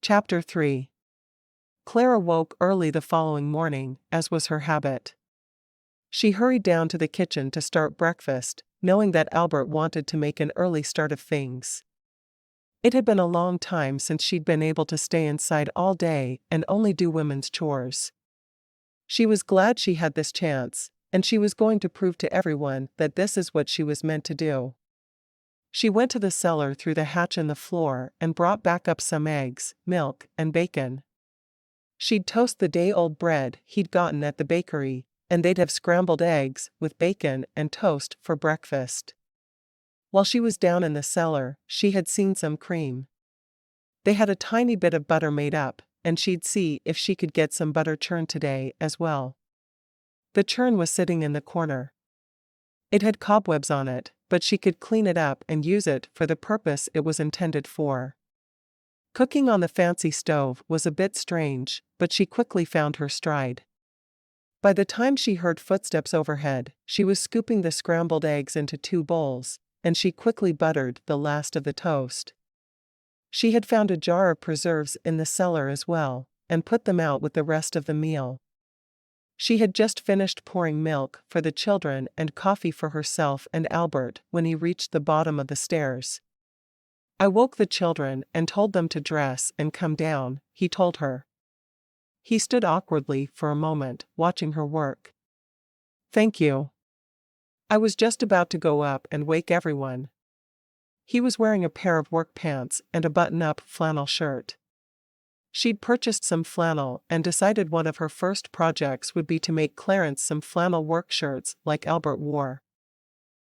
Chapter 3. Clara woke early the following morning, as was her habit. She hurried down to the kitchen to start breakfast, knowing that Albert wanted to make an early start of things. It had been a long time since she'd been able to stay inside all day and only do women's chores. She was glad she had this chance, and she was going to prove to everyone that this is what she was meant to do. She went to the cellar through the hatch in the floor and brought back up some eggs, milk, and bacon. She'd toast the day-old bread he'd gotten at the bakery, and they'd have scrambled eggs with bacon and toast for breakfast. While she was down in the cellar, she had seen some cream. They had a tiny bit of butter made up, and she'd see if she could get some butter churn today as well. The churn was sitting in the corner. It had cobwebs on it, but she could clean it up and use it for the purpose it was intended for. Cooking on the fancy stove was a bit strange, but she quickly found her stride. By the time she heard footsteps overhead, she was scooping the scrambled eggs into 2 bowls, and she quickly buttered the last of the toast. She had found a jar of preserves in the cellar as well, and put them out with the rest of the meal. She had just finished pouring milk for the children and coffee for herself and Albert when he reached the bottom of the stairs. "I woke the children and told them to dress and come down," he told her. He stood awkwardly for a moment, watching her work. "Thank you. I was just about to go up and wake everyone." He was wearing a pair of work pants and a button-up flannel shirt. She'd purchased some flannel and decided one of her first projects would be to make Clarence some flannel work shirts like Albert wore.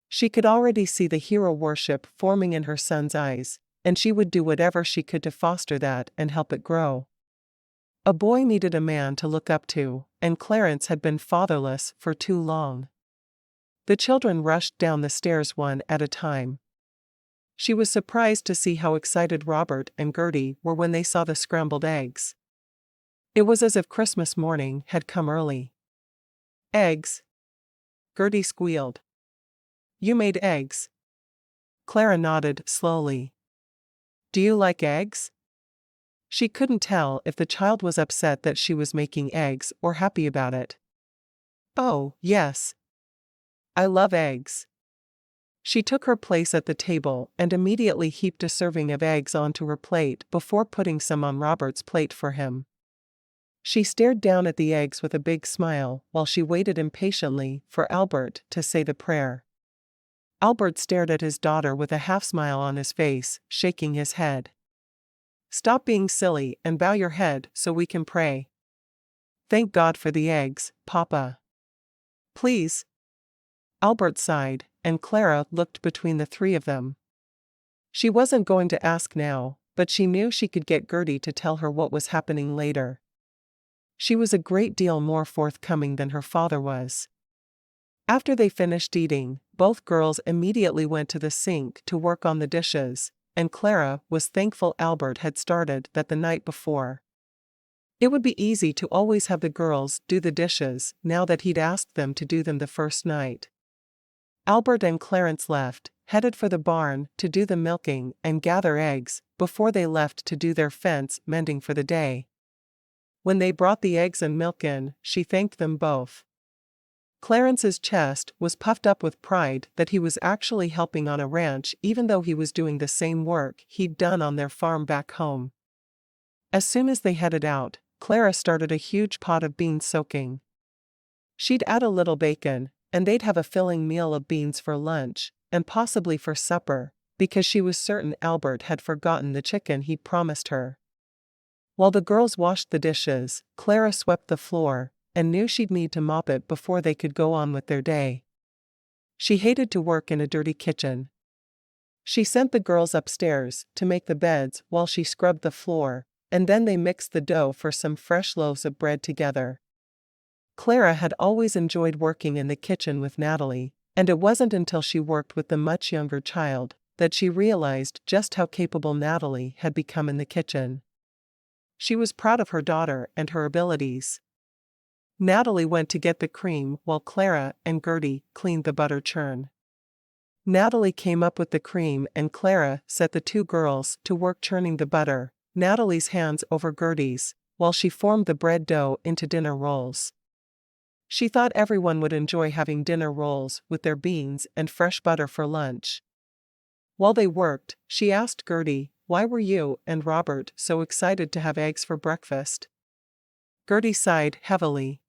She could already see the hero worship forming in her son's eyes, and she would do whatever she could to foster that and help it grow. A boy needed a man to look up to, and Clarence had been fatherless for too long. The children rushed down the stairs one at a time. She was surprised to see how excited Robert and Gertie were when they saw the scrambled eggs. It was as if Christmas morning had come early. "Eggs?" Gertie squealed. "You made eggs?" Clara nodded slowly. "Do you like eggs?" She couldn't tell if the child was upset that she was making eggs or happy about it. "Oh, yes. I love eggs." She took her place at the table and immediately heaped a serving of eggs onto her plate before putting some on Robert's plate for him. She stared down at the eggs with a big smile while she waited impatiently for Albert to say the prayer. Albert stared at his daughter with a half-smile on his face, shaking his head. "Stop being silly and bow your head so we can pray." "Thank God for the eggs, Papa." "Please." Albert sighed, and Clara looked between the 3 of them. She wasn't going to ask now, but she knew she could get Gertie to tell her what was happening later. She was a great deal more forthcoming than her father was. After they finished eating, both girls immediately went to the sink to work on the dishes, and Clara was thankful Albert had started that the night before. It would be easy to always have the girls do the dishes now that he'd asked them to do them the first night. Albert and Clarence left, headed for the barn to do the milking and gather eggs before they left to do their fence mending for the day. When they brought the eggs and milk in, she thanked them both. Clarence's chest was puffed up with pride that he was actually helping on a ranch even though he was doing the same work he'd done on their farm back home. As soon as they headed out, Clara started a huge pot of beans soaking. She'd add a little bacon, and they'd have a filling meal of beans for lunch, and possibly for supper, because she was certain Albert had forgotten the chicken he'd promised her. While the girls washed the dishes, Clara swept the floor, and knew she'd need to mop it before they could go on with their day. She hated to work in a dirty kitchen. She sent the girls upstairs to make the beds while she scrubbed the floor, and then they mixed the dough for some fresh loaves of bread together. Clara had always enjoyed working in the kitchen with Natalie, and it wasn't until she worked with the much younger child that she realized just how capable Natalie had become in the kitchen. She was proud of her daughter and her abilities. Natalie went to get the cream while Clara and Gertie cleaned the butter churn. Natalie came up with the cream and Clara set the 2 girls to work churning the butter, Natalie's hands over Gertie's, while she formed the bread dough into dinner rolls. She thought everyone would enjoy having dinner rolls with their beans and fresh butter for lunch. While they worked, she asked Gertie, "Why were you and Robert so excited to have eggs for breakfast?" Gertie sighed heavily.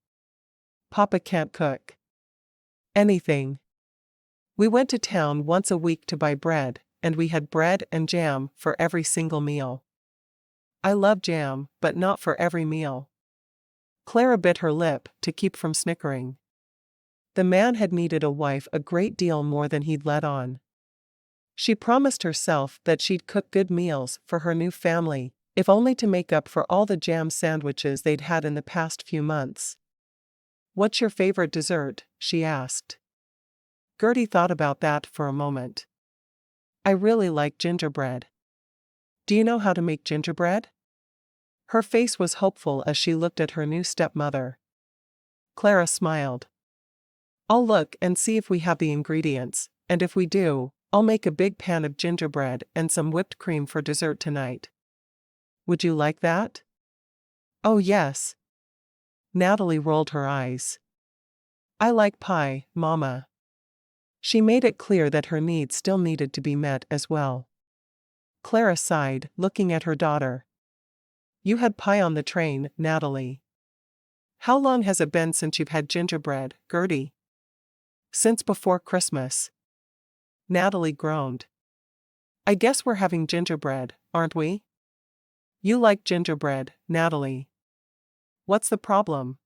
"Papa can't cook anything. We went to town once a week to buy bread, and we had bread and jam for every single meal. I love jam, but not for every meal." Clara bit her lip to keep from snickering. The man had needed a wife a great deal more than he'd let on. She promised herself that she'd cook good meals for her new family, if only to make up for all the jam sandwiches they'd had in the past few months. "What's your favorite dessert?" she asked. Gertie thought about that for a moment. "I really like gingerbread." "Do you know how to make gingerbread?" Her face was hopeful as she looked at her new stepmother. Clara smiled. "I'll look and see if we have the ingredients, and if we do, I'll make a big pan of gingerbread and some whipped cream for dessert tonight. Would you like that?" "Oh yes." Natalie rolled her eyes. "I like pie, Mama." She made it clear that her needs still needed to be met as well. Clara sighed, looking at her daughter. "You had pie on the train, Natalie." "How long has it been since you've had gingerbread, Gertie?" "Since before Christmas." Natalie groaned. "I guess we're having gingerbread, aren't we?" "You like gingerbread, Natalie. What's the problem?"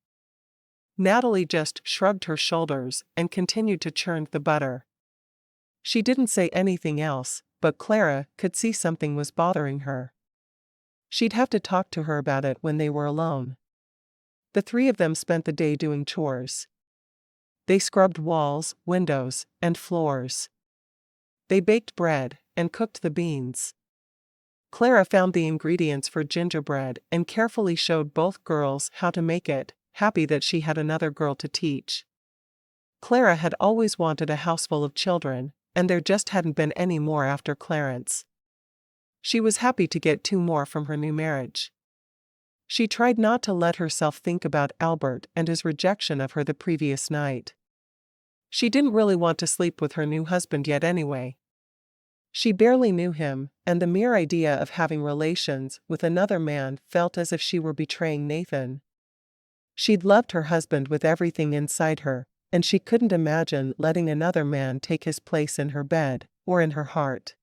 Natalie just shrugged her shoulders and continued to churn the butter. She didn't say anything else, but Clara could see something was bothering her. She'd have to talk to her about it when they were alone. The three of them spent the day doing chores. They scrubbed walls, windows, and floors. They baked bread and cooked the beans. Clara found the ingredients for gingerbread and carefully showed both girls how to make it, happy that she had another girl to teach. Clara had always wanted a house full of children, and there just hadn't been any more after Clarence. She was happy to get 2 more from her new marriage. She tried not to let herself think about Albert and his rejection of her the previous night. She didn't really want to sleep with her new husband yet anyway. She barely knew him, and the mere idea of having relations with another man felt as if she were betraying Nathan. She'd loved her husband with everything inside her, and she couldn't imagine letting another man take his place in her bed, or in her heart.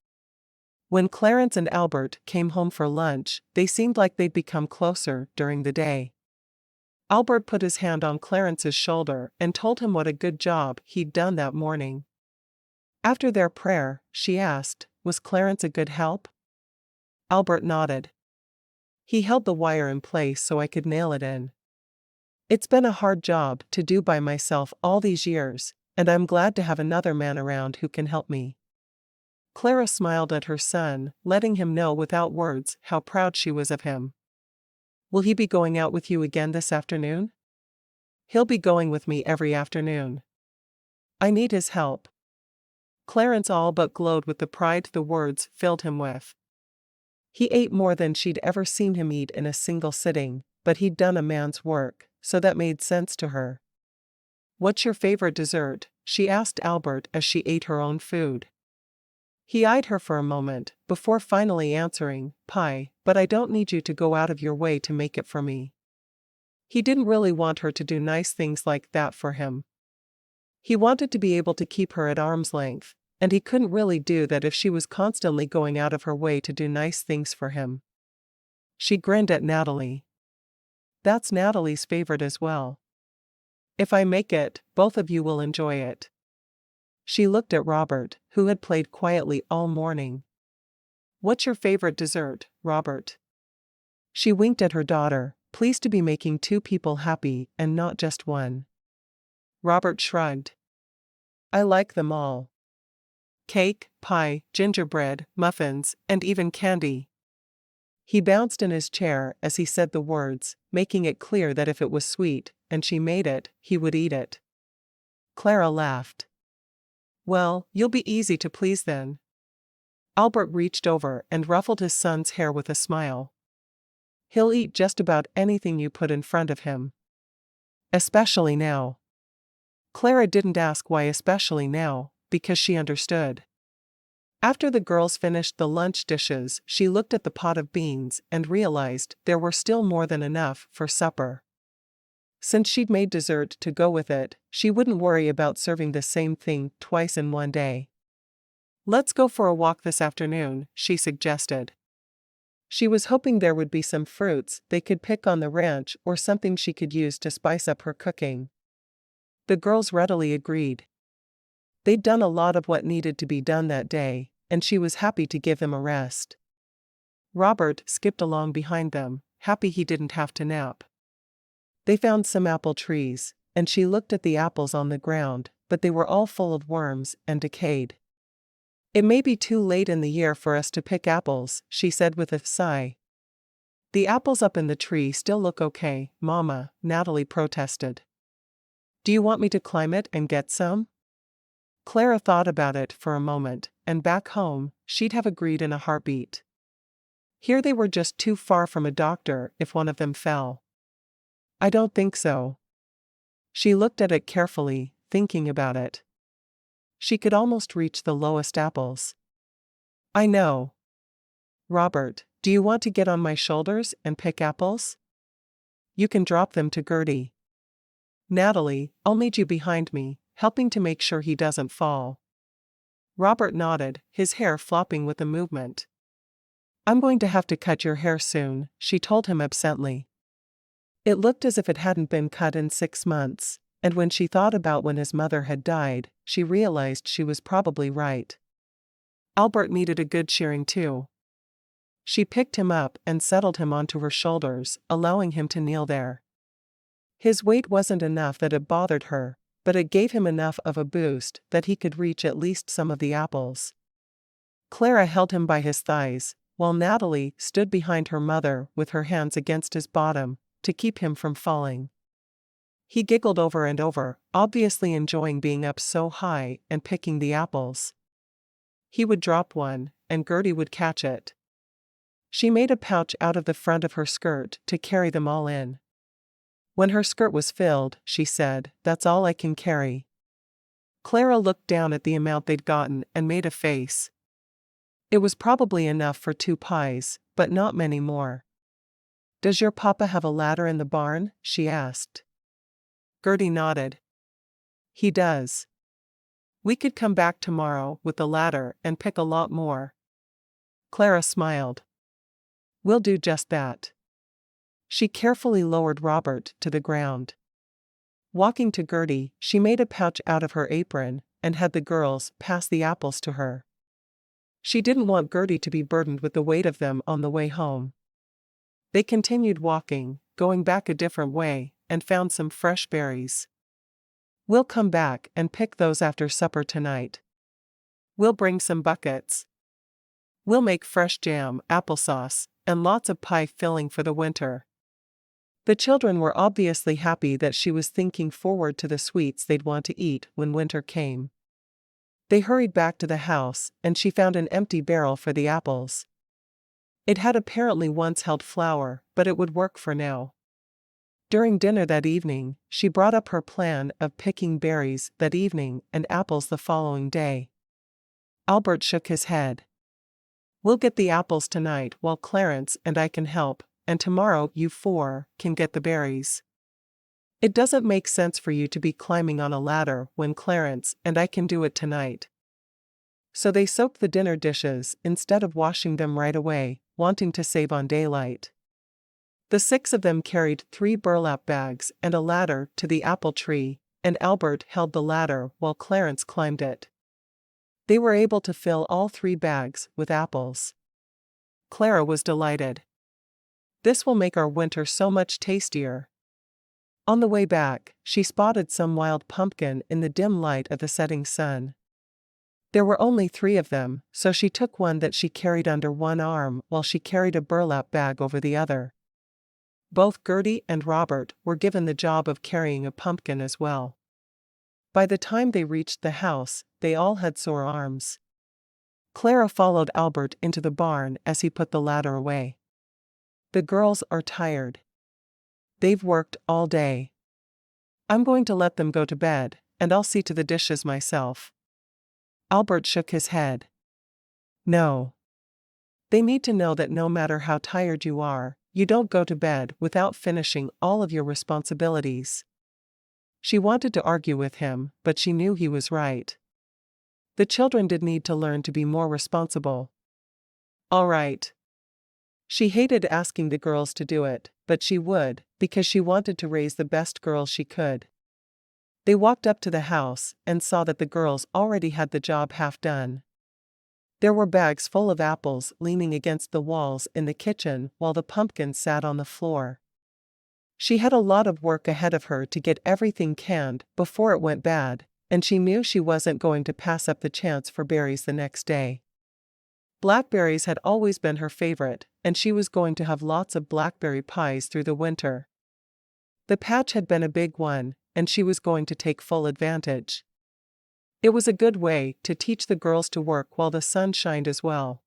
When Clarence and Albert came home for lunch, they seemed like they'd become closer during the day. Albert put his hand on Clarence's shoulder and told him what a good job he'd done that morning. After their prayer, she asked, "Was Clarence a good help?" Albert nodded. "He held the wire in place so I could nail it in. It's been a hard job to do by myself all these years, and I'm glad to have another man around who can help me." Clara smiled at her son, letting him know without words how proud she was of him. "Will he be going out with you again this afternoon?" "He'll be going with me every afternoon. I need his help." Clarence all but glowed with the pride the words filled him with. He ate more than she'd ever seen him eat in a single sitting, but he'd done a man's work, so that made sense to her. "What's your favorite dessert?" she asked Albert as she ate her own food. He eyed her for a moment, before finally answering, "Pie, but I don't need you to go out of your way to make it for me." He didn't really want her to do nice things like that for him. He wanted to be able to keep her at arm's length, and he couldn't really do that if she was constantly going out of her way to do nice things for him. She grinned at Natalie. "That's Natalie's favorite as well. If I make it, both of you will enjoy it." She looked at Robert, who had played quietly all morning. "What's your favorite dessert, Robert?" She winked at her daughter, pleased to be making 2 people happy and not just one. Robert shrugged. "I like them all. Cake, pie, gingerbread, muffins, and even candy." He bounced in his chair as he said the words, making it clear that if it was sweet, and she made it, he would eat it. Clara laughed. "Well, you'll be easy to please then." Albert reached over and ruffled his son's hair with a smile. He'll eat just about anything you put in front of him. Especially now. Clara didn't ask why especially now, because she understood. After the girls finished the lunch dishes, she looked at the pot of beans and realized there were still more than enough for supper. Since she'd made dessert to go with it, she wouldn't worry about serving the same thing twice in one day. "Let's go for a walk this afternoon," she suggested. She was hoping there would be some fruits they could pick on the ranch or something she could use to spice up her cooking. The girls readily agreed. They'd done a lot of what needed to be done that day, and she was happy to give them a rest. Robert skipped along behind them, happy he didn't have to nap. They found some apple trees, and she looked at the apples on the ground, but they were all full of worms and decayed. "It may be too late in the year for us to pick apples," she said with a sigh. "The apples up in the tree still look okay, Mama," Natalie protested. "Do you want me to climb it and get some?" Clara thought about it for a moment, and back home, she'd have agreed in a heartbeat. Here they were just too far from a doctor if one of them fell. "I don't think so." She looked at it carefully, thinking about it. She could almost reach the lowest apples. "I know. Robert, do you want to get on my shoulders and pick apples? You can drop them to Gertie. Natalie, I'll need you behind me, helping to make sure he doesn't fall." Robert nodded, his hair flopping with the movement. "I'm going to have to cut your hair soon," she told him absently. It looked as if it hadn't been cut in 6 months, and when she thought about when his mother had died, she realized she was probably right. Albert needed a good shearing too. She picked him up and settled him onto her shoulders, allowing him to kneel there. His weight wasn't enough that it bothered her, but it gave him enough of a boost that he could reach at least some of the apples. Clara held him by his thighs, while Natalie stood behind her mother with her hands against his bottom, to keep him from falling. He giggled over and over, obviously enjoying being up so high and picking the apples. He would drop one, and Gertie would catch it. She made a pouch out of the front of her skirt to carry them all in. When her skirt was filled, she said, "That's all I can carry." Clara looked down at the amount they'd gotten and made a face. It was probably enough for 2 pies, but not many more. "Does your papa have a ladder in the barn?" she asked. Gertie nodded. "He does. We could come back tomorrow with the ladder and pick a lot more." Clara smiled. "We'll do just that." She carefully lowered Robert to the ground. Walking to Gertie, she made a pouch out of her apron and had the girls pass the apples to her. She didn't want Gertie to be burdened with the weight of them on the way home. They continued walking, going back a different way, and found some fresh berries. "We'll come back and pick those after supper tonight. We'll bring some buckets. We'll make fresh jam, applesauce, and lots of pie filling for the winter." The children were obviously happy that she was thinking forward to the sweets they'd want to eat when winter came. They hurried back to the house, and she found an empty barrel for the apples. It had apparently once held flour, but it would work for now. During dinner that evening, she brought up her plan of picking berries that evening and apples the following day. Albert shook his head. "We'll get the apples tonight while Clarence and I can help, and tomorrow you 4 can get the berries. It doesn't make sense for you to be climbing on a ladder when Clarence and I can do it tonight." So they soaked the dinner dishes instead of washing them right away, wanting to save on daylight. The 6 of them carried 3 burlap bags and a ladder to the apple tree, and Albert held the ladder while Clarence climbed it. They were able to fill all 3 bags with apples. Clara was delighted. "This will make our winter so much tastier." On the way back, she spotted some wild pumpkin in the dim light of the setting sun. There were only 3 of them, so she took one that she carried under one arm while she carried a burlap bag over the other. Both Gertie and Robert were given the job of carrying a pumpkin as well. By the time they reached the house, they all had sore arms. Clara followed Albert into the barn as he put the ladder away. The girls are tired. They've worked all day. I'm going to let them go to bed, and I'll see to the dishes myself. Albert shook his head. No. They need to know that no matter how tired you are, you don't go to bed without finishing all of your responsibilities. She wanted to argue with him, but she knew he was right. The children did need to learn to be more responsible. All right. She hated asking the girls to do it, but she would, because she wanted to raise the best girls she could. They walked up to the house and saw that the girls already had the job half done. There were bags full of apples leaning against the walls in the kitchen while the pumpkins sat on the floor. She had a lot of work ahead of her to get everything canned before it went bad, and she knew she wasn't going to pass up the chance for berries the next day. Blackberries had always been her favorite, and she was going to have lots of blackberry pies through the winter. The patch had been a big one, and she was going to take full advantage. It was a good way to teach the girls to work while the sun shined as well.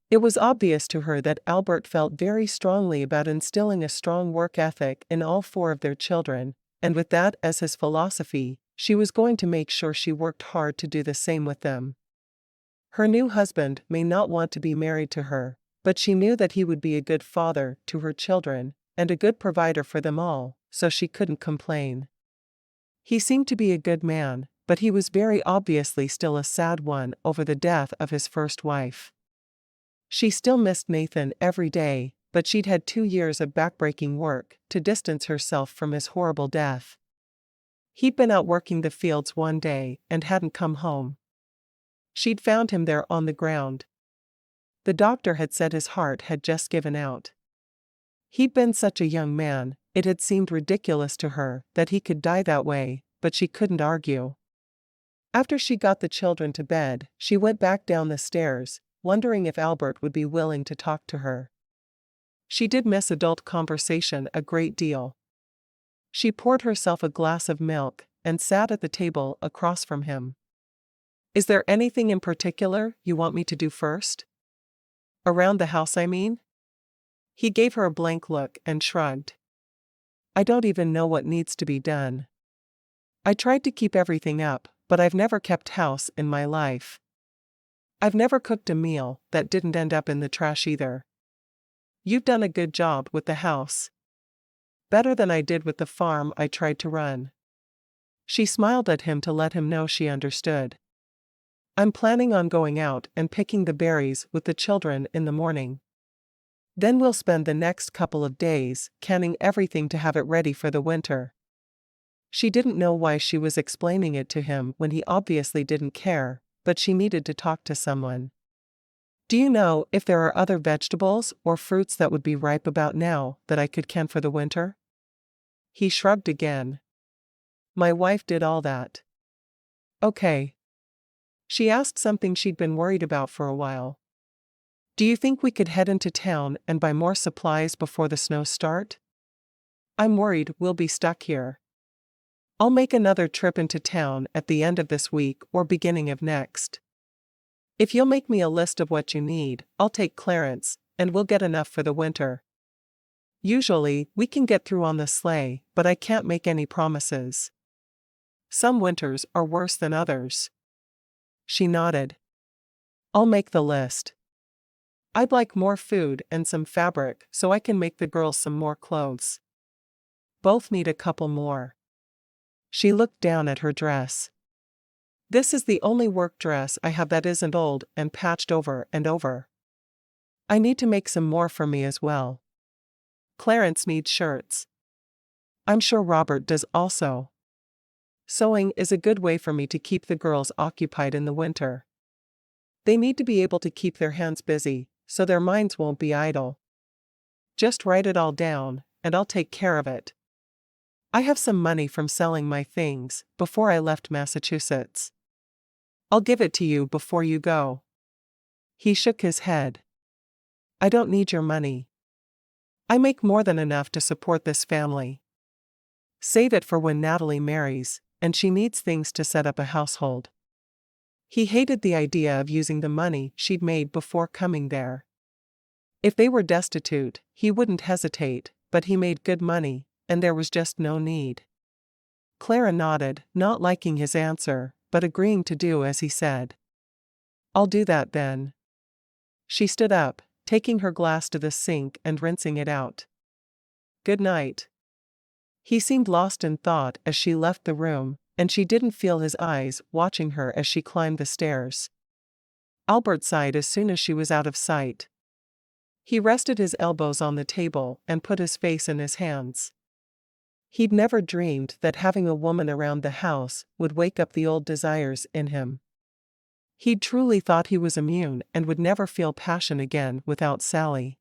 It was obvious to her that Albert felt very strongly about instilling a strong work ethic in all four of their children, and with that as his philosophy, she was going to make sure she worked hard to do the same with them. Her new husband may not want to be married to her, but she knew that he would be a good father to her children, and a good provider for them all, so she couldn't complain. He seemed to be a good man, but he was very obviously still a sad one over the death of his first wife. She still missed Nathan every day, but she'd had 2 years of backbreaking work to distance herself from his horrible death. He'd been out working the fields one day and hadn't come home. She'd found him there on the ground. The doctor had said his heart had just given out. He'd been such a young man, it had seemed ridiculous to her that he could die that way, but she couldn't argue. After she got the children to bed, she went back down the stairs, wondering if Albert would be willing to talk to her. She did miss adult conversation a great deal. She poured herself a glass of milk and sat at the table across from him. Is there anything in particular you want me to do first? Around the house, I mean? He gave her a blank look and shrugged. I don't even know what needs to be done. I tried to keep everything up, but I've never kept house in my life. I've never cooked a meal that didn't end up in the trash either. You've done a good job with the house. Better than I did with the farm I tried to run. She smiled at him to let him know she understood. I'm planning on going out and picking the berries with the children in the morning. Then we'll spend the next couple of days canning everything to have it ready for the winter. She didn't know why she was explaining it to him when he obviously didn't care, but she needed to talk to someone. Do you know if there are other vegetables or fruits that would be ripe about now that I could can for the winter? He shrugged again. My wife did all that. Okay. She asked something she'd been worried about for a while. Do you think we could head into town and buy more supplies before the snows start? I'm worried we'll be stuck here. I'll make another trip into town at the end of this week or beginning of next. If you'll make me a list of what you need, I'll take Clarence, and we'll get enough for the winter. Usually, we can get through on the sleigh, but I can't make any promises. Some winters are worse than others. She nodded. I'll make the list. I'd like more food and some fabric so I can make the girls some more clothes. Both need a couple more. She looked down at her dress. This is the only work dress I have that isn't old and patched over and over. I need to make some more for me as well. Clarence needs shirts. I'm sure Robert does also. Sewing is a good way for me to keep the girls occupied in the winter. They need to be able to keep their hands busy, so their minds won't be idle. Just write it all down, and I'll take care of it. I have some money from selling my things before I left Massachusetts. I'll give it to you before you go. He shook his head. I don't need your money. I make more than enough to support this family. Save it for when Natalie marries, and she needs things to set up a household. He hated the idea of using the money she'd made before coming there. If they were destitute, he wouldn't hesitate, but he made good money, and there was just no need. Clara nodded, not liking his answer, but agreeing to do as he said. I'll do that then. She stood up, taking her glass to the sink and rinsing it out. Good night. He seemed lost in thought as she left the room, and she didn't feel his eyes watching her as she climbed the stairs. Albert sighed as soon as she was out of sight. He rested his elbows on the table and put his face in his hands. He'd never dreamed that having a woman around the house would wake up the old desires in him. He'd truly thought he was immune and would never feel passion again without Sally.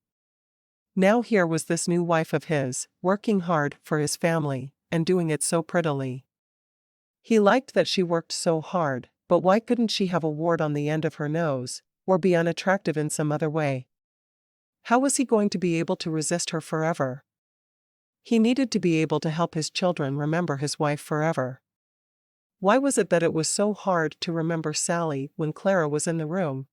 Now here was this new wife of his, working hard for his family, and doing it so prettily. He liked that she worked so hard, but why couldn't she have a wart on the end of her nose, or be unattractive in some other way? How was he going to be able to resist her forever? He needed to be able to help his children remember his wife forever. Why was it that it was so hard to remember Sally when Clara was in the room?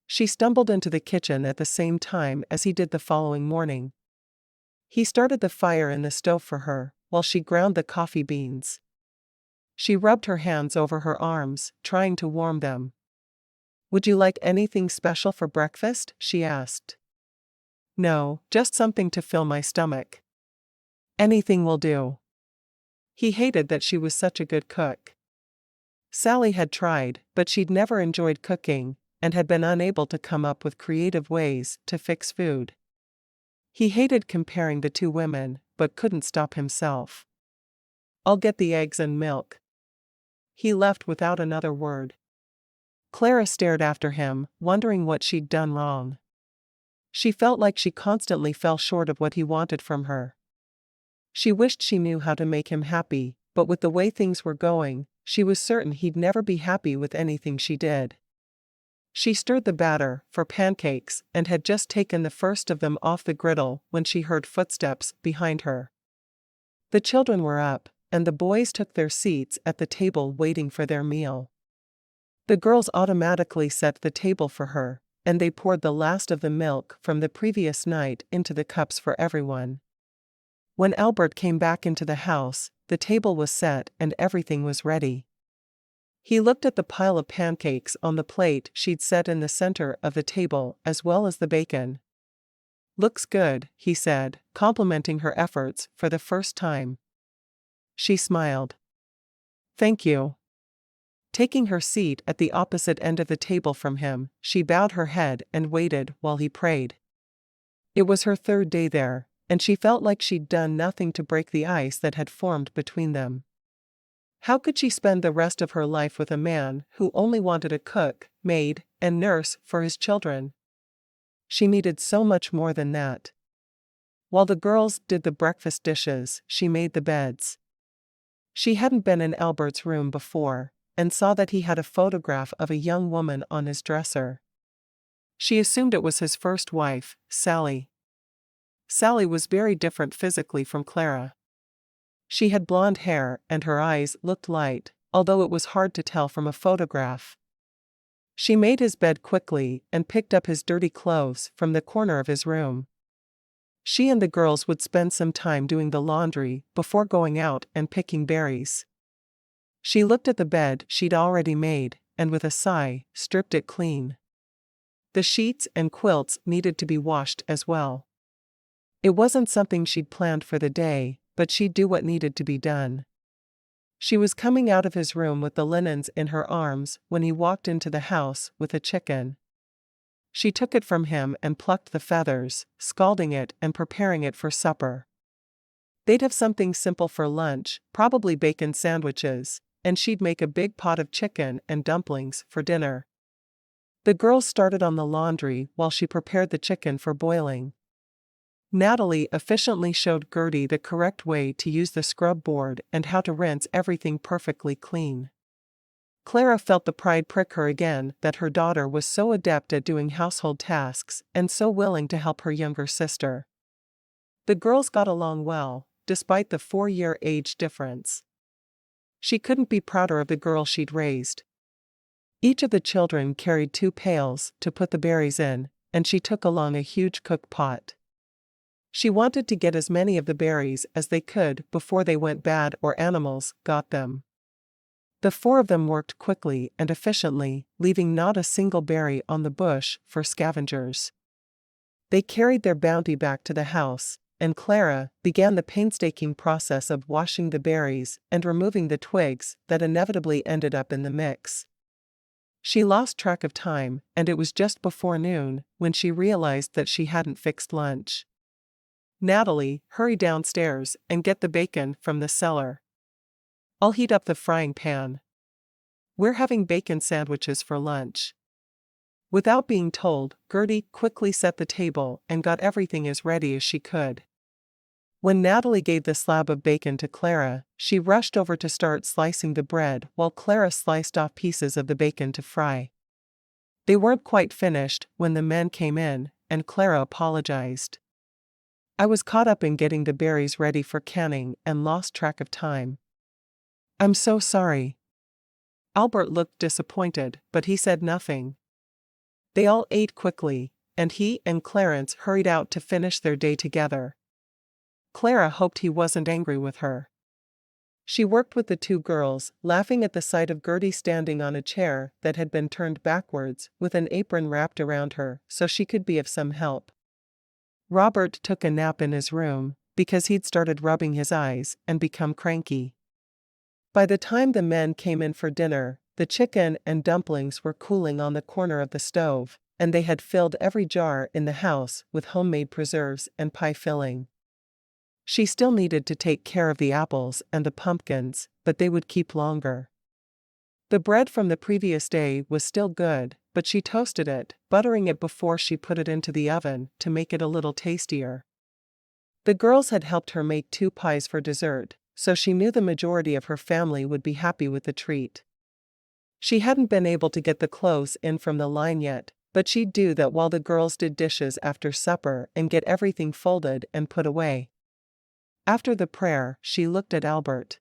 She stumbled into the kitchen at the same time as he did the following morning. He started the fire in the stove for her, while she ground the coffee beans. She rubbed her hands over her arms, trying to warm them. Would you like anything special for breakfast? She asked. No, just something to fill my stomach. Anything will do. He hated that she was such a good cook. Sally had tried, but she'd never enjoyed cooking, and had been unable to come up with creative ways to fix food. He hated comparing the two women, but couldn't stop himself. I'll get the eggs and milk. He left without another word. Clara stared after him, wondering what she'd done wrong. She felt like she constantly fell short of what he wanted from her. She wished she knew how to make him happy, but with the way things were going, she was certain he'd never be happy with anything she did. She stirred the batter for pancakes and had just taken the first of them off the griddle when she heard footsteps behind her. The children were up, and the boys took their seats at the table waiting for their meal. The girls automatically set the table for her, and they poured the last of the milk from the previous night into the cups for everyone. When Albert came back into the house, the table was set and everything was ready. He looked at the pile of pancakes on the plate she'd set in the center of the table as well as the bacon. Looks good, he said, complimenting her efforts for the first time. She smiled. Thank you. Taking her seat at the opposite end of the table from him, she bowed her head and waited while he prayed. It was her third day there, and she felt like she'd done nothing to break the ice that had formed between them. How could she spend the rest of her life with a man who only wanted a cook, maid, and nurse for his children? She needed so much more than that. While the girls did the breakfast dishes, she made the beds. She hadn't been in Albert's room before, and saw that he had a photograph of a young woman on his dresser. She assumed it was his first wife, Sally. Sally was very different physically from Clara. She had blonde hair and her eyes looked light, although it was hard to tell from a photograph. She made his bed quickly and picked up his dirty clothes from the corner of his room. She and the girls would spend some time doing the laundry before going out and picking berries. She looked at the bed she'd already made, and with a sigh, stripped it clean. The sheets and quilts needed to be washed as well. It wasn't something she'd planned for the day, but she'd do what needed to be done. She was coming out of his room with the linens in her arms when he walked into the house with a chicken. She took it from him and plucked the feathers, scalding it and preparing it for supper. They'd have something simple for lunch, probably bacon sandwiches, and she'd make a big pot of chicken and dumplings for dinner. The girls started on the laundry while she prepared the chicken for boiling. Natalie efficiently showed Gertie the correct way to use the scrub board and how to rinse everything perfectly clean. Clara felt the pride prick her again that her daughter was so adept at doing household tasks and so willing to help her younger sister. The girls got along well, despite the 4-year age difference. She couldn't be prouder of the girl she'd raised. Each of the children carried 2 pails to put the berries in, and she took along a huge cook pot. She wanted to get as many of the berries as they could before they went bad or animals got them. The four of them worked quickly and efficiently, leaving not a single berry on the bush for scavengers. They carried their bounty back to the house, and Clara began the painstaking process of washing the berries and removing the twigs that inevitably ended up in the mix. She lost track of time, and it was just before noon when she realized that she hadn't fixed lunch. Natalie, hurry downstairs and get the bacon from the cellar. I'll heat up the frying pan. We're having bacon sandwiches for lunch. Without being told, Gertie quickly set the table and got everything as ready as she could. When Natalie gave the slab of bacon to Clara, she rushed over to start slicing the bread while Clara sliced off pieces of the bacon to fry. They weren't quite finished when the men came in, and Clara apologized. I was caught up in getting the berries ready for canning and lost track of time. I'm so sorry. Albert looked disappointed, but he said nothing. They all ate quickly, and he and Clarence hurried out to finish their day together. Clara hoped he wasn't angry with her. She worked with the two girls, laughing at the sight of Gertie standing on a chair that had been turned backwards with an apron wrapped around her so she could be of some help. Robert took a nap in his room because he'd started rubbing his eyes and become cranky. By the time the men came in for dinner, the chicken and dumplings were cooling on the corner of the stove, and they had filled every jar in the house with homemade preserves and pie filling. She still needed to take care of the apples and the pumpkins, but they would keep longer. The bread from the previous day was still good, but she toasted it, buttering it before she put it into the oven to make it a little tastier. The girls had helped her make 2 pies for dessert, so she knew the majority of her family would be happy with the treat. She hadn't been able to get the clothes in from the line yet, but she'd do that while the girls did dishes after supper and get everything folded and put away. After the prayer, she looked at Albert.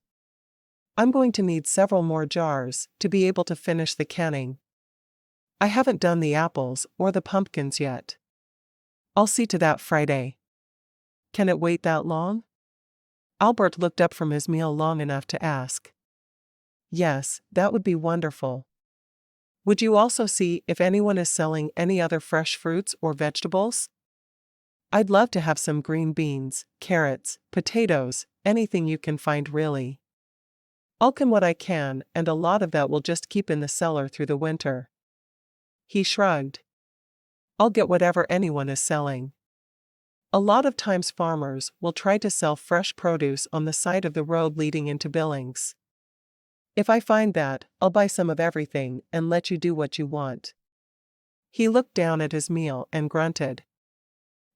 I'm going to need several more jars to be able to finish the canning. I haven't done the apples or the pumpkins yet. I'll see to that Friday. Can it wait that long? Albert looked up from his meal long enough to ask. Yes, that would be wonderful. Would you also see if anyone is selling any other fresh fruits or vegetables? I'd love to have some green beans, carrots, potatoes, anything you can find really. I'll can what I can, and a lot of that will just keep in the cellar through the winter. He shrugged. I'll get whatever anyone is selling. A lot of times farmers will try to sell fresh produce on the side of the road leading into Billings. If I find that, I'll buy some of everything and let you do what you want. He looked down at his meal and grunted.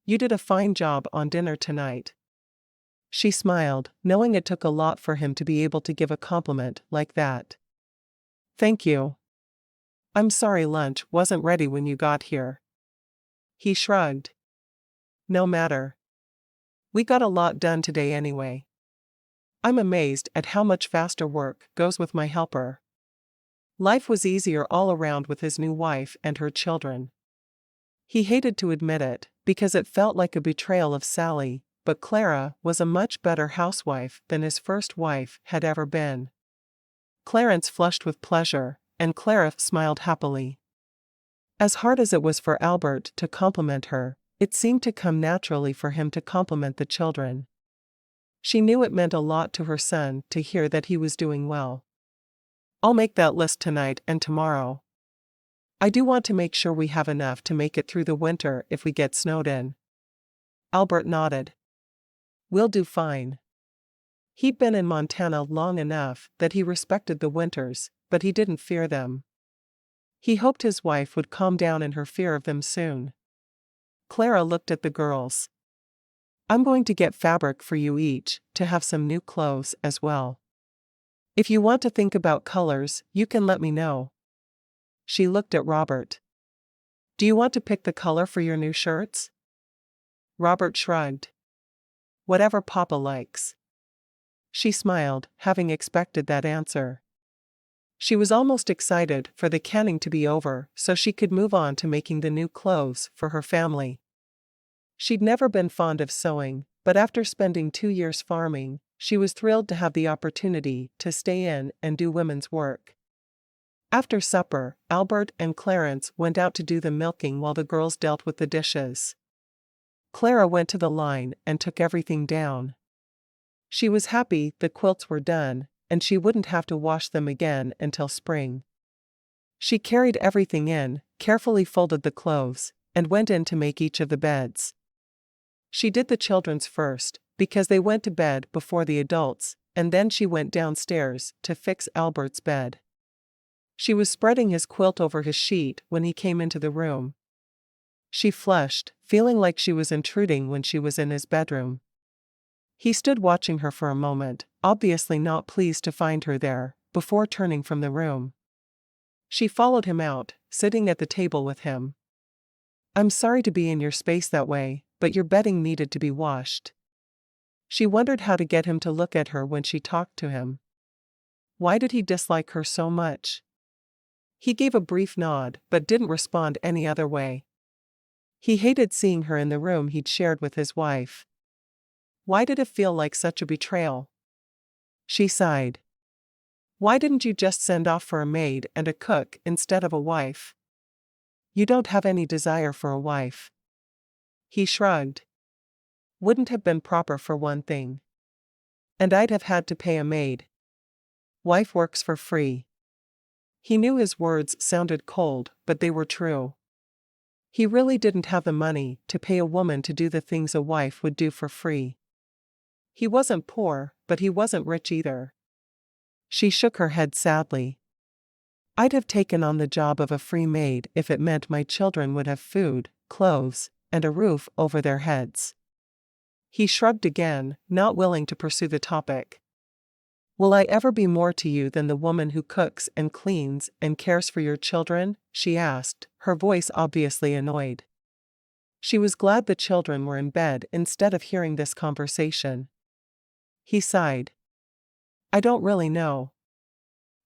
You did a fine job on dinner tonight. She smiled, knowing it took a lot for him to be able to give a compliment like that. Thank you. I'm sorry lunch wasn't ready when you got here. He shrugged. No matter. We got a lot done today anyway. I'm amazed at how much faster work goes with my helper. Life was easier all around with his new wife and her children. He hated to admit it, because it felt like a betrayal of Sally, but Clara was a much better housewife than his first wife had ever been. Clarence flushed with pleasure, and Clara smiled happily. As hard as it was for Albert to compliment her, it seemed to come naturally for him to compliment the children. She knew it meant a lot to her son to hear that he was doing well. I'll make that list tonight and tomorrow. I do want to make sure we have enough to make it through the winter if we get snowed in. Albert nodded. We'll do fine. He'd been in Montana long enough that he respected the winters, but he didn't fear them. He hoped his wife would calm down in her fear of them soon. Clara looked at the girls. I'm going to get fabric for you each to have some new clothes as well. If you want to think about colors, you can let me know. She looked at Robert. Do you want to pick the color for your new shirts? Robert shrugged. Whatever Papa likes. She smiled, having expected that answer. She was almost excited for the canning to be over so she could move on to making the new clothes for her family. She'd never been fond of sewing, but after spending 2 years farming, she was thrilled to have the opportunity to stay in and do women's work. After supper, Albert and Clarence went out to do the milking while the girls dealt with the dishes. Clara went to the line and took everything down. She was happy the quilts were done, and she wouldn't have to wash them again until spring. She carried everything in, carefully folded the clothes, and went in to make each of the beds. She did the children's first, because they went to bed before the adults, and then she went downstairs to fix Albert's bed. She was spreading his quilt over his sheet when he came into the room. She flushed, feeling like she was intruding when she was in his bedroom. He stood watching her for a moment, obviously not pleased to find her there, before turning from the room. She followed him out, sitting at the table with him. "I'm sorry to be in your space that way, but your bedding needed to be washed." She wondered how to get him to look at her when she talked to him. Why did he dislike her so much? He gave a brief nod but didn't respond any other way. He hated seeing her in the room he'd shared with his wife. Why did it feel like such a betrayal? She sighed. "Why didn't you just send off for a maid and a cook instead of a wife? You don't have any desire for a wife." He shrugged. "Wouldn't have been proper for one thing. And I'd have had to pay a maid. Wife works for free." He knew his words sounded cold, but they were true. He really didn't have the money to pay a woman to do the things a wife would do for free. He wasn't poor, but he wasn't rich either. She shook her head sadly. "I'd have taken on the job of a free maid if it meant my children would have food, clothes, and a roof over their heads." He shrugged again, not willing to pursue the topic. "Will I ever be more to you than the woman who cooks and cleans and cares for your children?" she asked, her voice obviously annoyed. She was glad the children were in bed instead of hearing this conversation. He sighed. "I don't really know.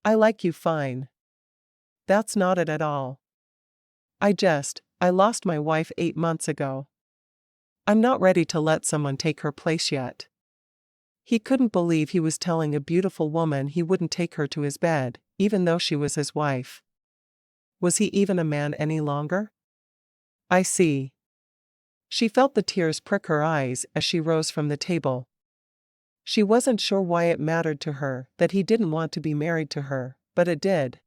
I like you fine. That's not it at all. I lost my wife 8 months ago. I'm not ready to let someone take her place yet." He couldn't believe he was telling a beautiful woman he wouldn't take her to his bed, even though she was his wife. Was he even a man any longer? "I see." She felt the tears prick her eyes as she rose from the table. She wasn't sure why it mattered to her that he didn't want to be married to her, but it did.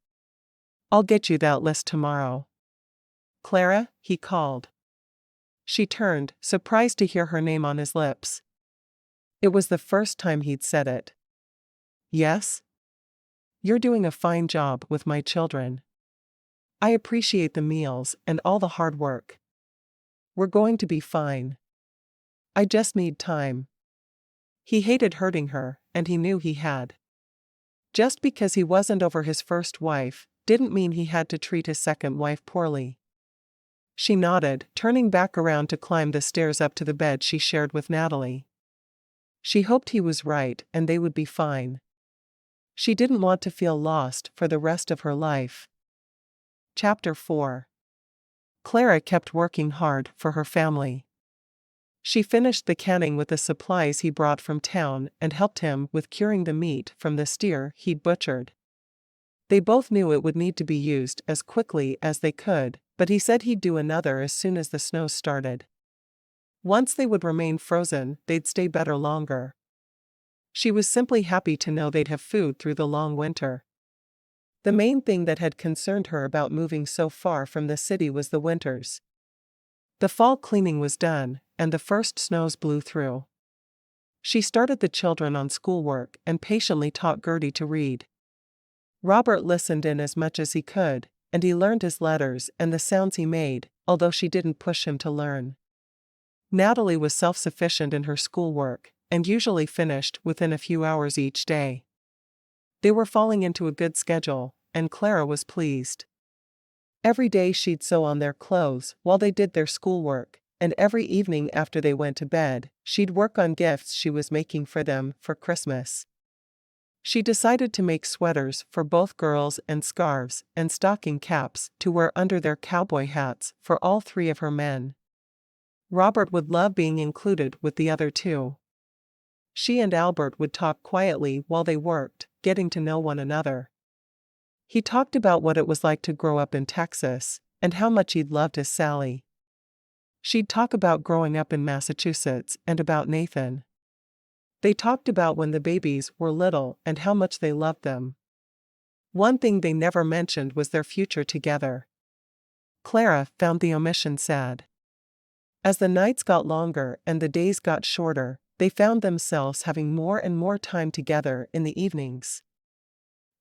"I'll get you that list tomorrow." "Clara," he called. She turned, surprised to hear her name on his lips. It was the first time he'd said it. "Yes? You're doing a fine job with my children. I appreciate the meals and all the hard work. We're going to be fine. I just need time." He hated hurting her, and he knew he had. Just because he wasn't over his first wife didn't mean he had to treat his second wife poorly. She nodded, turning back around to climb the stairs up to the bed she shared with Natalie. She hoped he was right and they would be fine. She didn't want to feel lost for the rest of her life. Chapter 4. Clara kept working hard for her family. She finished the canning with the supplies he brought from town and helped him with curing the meat from the steer he'd butchered. They both knew it would need to be used as quickly as they could, but he said he'd do another as soon as the snow started. Once they would remain frozen, they'd stay better longer. She was simply happy to know they'd have food through the long winter. The main thing that had concerned her about moving so far from the city was the winters. The fall cleaning was done, and the first snows blew through. She started the children on schoolwork and patiently taught Gertie to read. Robert listened in as much as he could, and he learned his letters and the sounds he made, although she didn't push him to learn. Natalie was self-sufficient in her schoolwork, and usually finished within a few hours each day. They were falling into a good schedule, and Clara was pleased. Every day she'd sew on their clothes while they did their schoolwork, and every evening after they went to bed, she'd work on gifts she was making for them for Christmas. She decided to make sweaters for both girls and scarves and stocking caps to wear under their cowboy hats for all three of her men. Robert would love being included with the other two. She and Albert would talk quietly while they worked, getting to know one another. He talked about what it was like to grow up in Texas, and how much he'd loved his Sally. She'd talk about growing up in Massachusetts and about Nathan. They talked about when the babies were little and how much they loved them. One thing they never mentioned was their future together. Clara found the omission sad. As the nights got longer and the days got shorter, they found themselves having more and more time together in the evenings.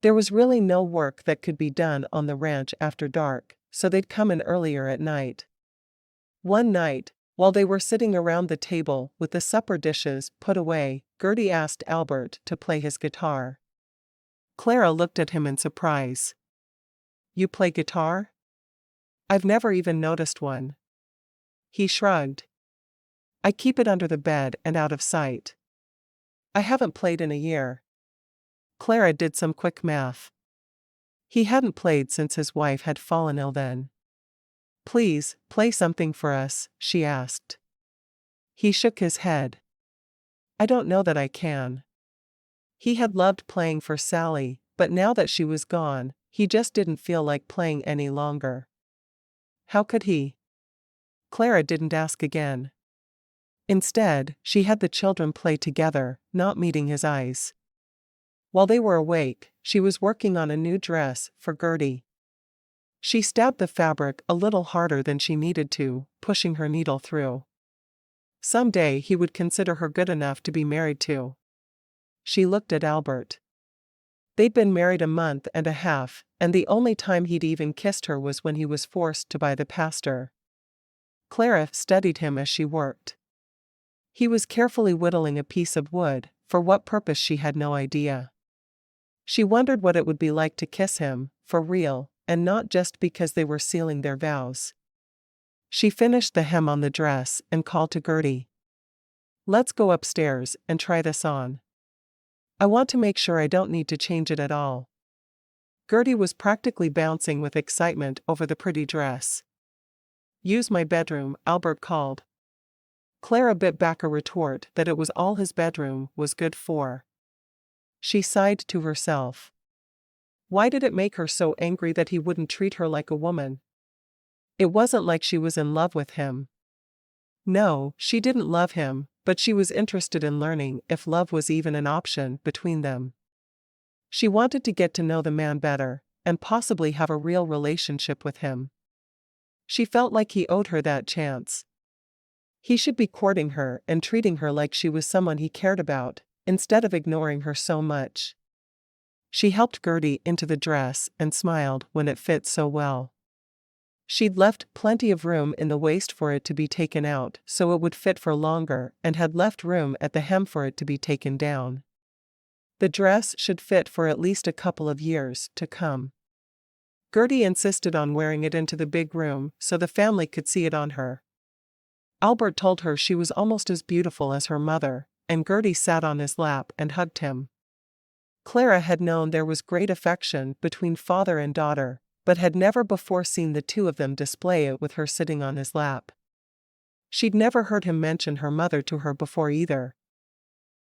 There was really no work that could be done on the ranch after dark, so they'd come in earlier at night. One night, while they were sitting around the table with the supper dishes put away, Gertie asked Albert to play his guitar. Clara looked at him in surprise. "You play guitar? I've never even noticed one." He shrugged. "I keep it under the bed and out of sight. I haven't played in a year." Clara did some quick math. He hadn't played since his wife had fallen ill then. "Please, play something for us," she asked. He shook his head. "I don't know that I can." He had loved playing for Sally, but now that she was gone, he just didn't feel like playing any longer. How could he? Clara didn't ask again. Instead, she had the children play together, not meeting his eyes. While they were awake, she was working on a new dress for Gertie. She stabbed the fabric a little harder than she needed to, pushing her needle through. Someday he would consider her good enough to be married to. She looked at Albert. They'd been married a month and a half, and the only time he'd even kissed her was when he was forced to by the pastor. Clara studied him as she worked. He was carefully whittling a piece of wood, for what purpose she had no idea. She wondered what it would be like to kiss him, for real, and not just because they were sealing their vows. She finished the hem on the dress and called to Gertie. "Let's go upstairs and try this on. I want to make sure I don't need to change it at all." Gertie was practically bouncing with excitement over the pretty dress. "Use my bedroom," Albert called. Clara bit back a retort that it was all his bedroom was good for. She sighed to herself. Why did it make her so angry that he wouldn't treat her like a woman? It wasn't like she was in love with him. No, she didn't love him, but she was interested in learning if love was even an option between them. She wanted to get to know the man better, and possibly have a real relationship with him. She felt like he owed her that chance. He should be courting her and treating her like she was someone he cared about, instead of ignoring her so much. She helped Gertie into the dress and smiled when it fit so well. She'd left plenty of room in the waist for it to be taken out so it would fit for longer, and had left room at the hem for it to be taken down. The dress should fit for at least a couple of years to come. Gertie insisted on wearing it into the big room so the family could see it on her. Albert told her she was almost as beautiful as her mother, and Gertie sat on his lap and hugged him. Clara had known there was great affection between father and daughter, but had never before seen the two of them display it with her sitting on his lap. She'd never heard him mention her mother to her before either.